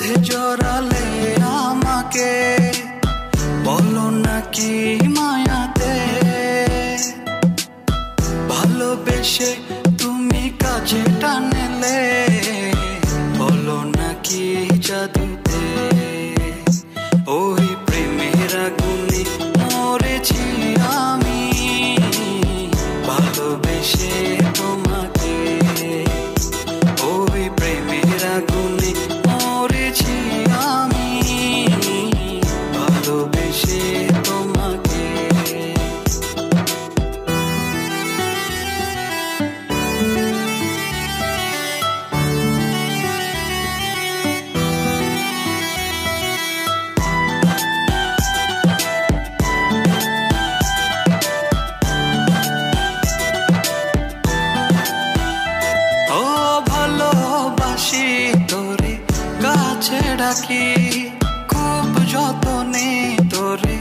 ফাঁদে জড়ালে আমাকে, বলো না কি মায়াতে ভালোবেসে তুমি কাছে টানলে, বলো না কি জাদুতে ওই প্রেমের আগুনে মরেছি আমি, ভালোবেসে তোমাকে ওই প্রেমের আগুনে মরেছি আমি, ভালোবেসে তোমাকে। ও ভালোবাসি তোরে কাছে ডাকি, খুব যতনে তোরে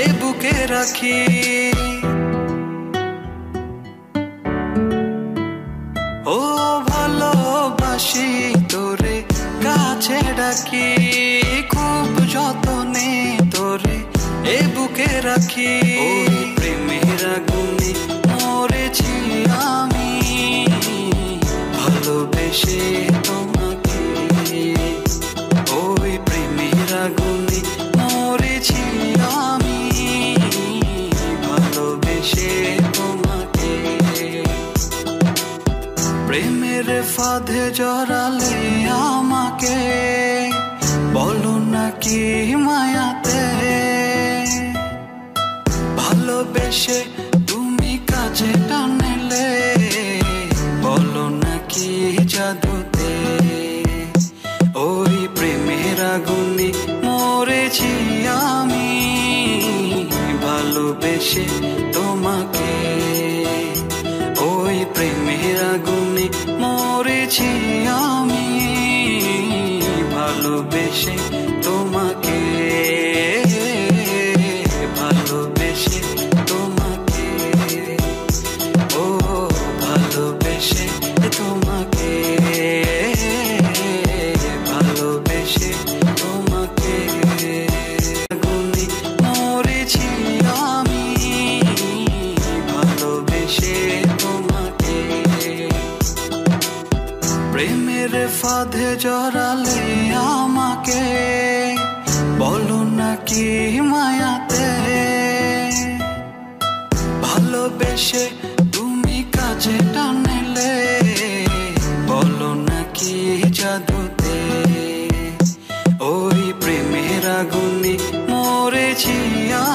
এ বুকে রাখি, ও ভালোবাসি তোরে কাছে ডাকি, খুব যতনে তোরে এ বুকে রাখি, ওই প্রেমের আগুনে মরেছি আমি, ভালোবেসে তোমাকে ওই প্রেমের আগুনে মরেছি আমি, ভালোবেসে তোমাকে। প্রেমের ফাঁদে জড়ালে আমাকে, বলো না কি মায়াতে ভালোবেসে তুমি কাছে টানলে, বলো না কি জাদুতে ওই প্রেমের আগুনে মরেছি আমি, ভালোবেসে তোমাকে ওই প্রেমের আগুনে মরেছি আমি, ভালোবেসে তোমাকে, ভালোবেসে তোমাকে, ও ভালোবেসে তোমাকে, ভালোবেসে তোমাকে আগুনে মরেছি আমি, ভালোবেসে তোমাকে। প্রেমের ফাঁদে জড়ালে আমাকে, বলো না কি মায়াতে ভালোবেসে তুমি কাছে টানলে, বলো না কি জাদুতে ওই প্রেমের আগুনে মরেছি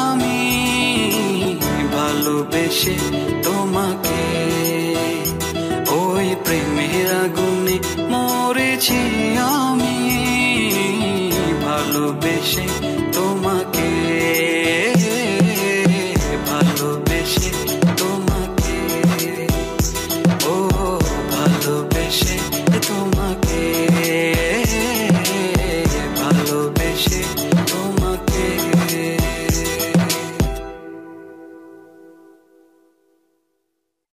আমি, ভালোবেসে তোমাকে ওই প্রেমের আগুনে মরেছি আমি, ভালোবেসে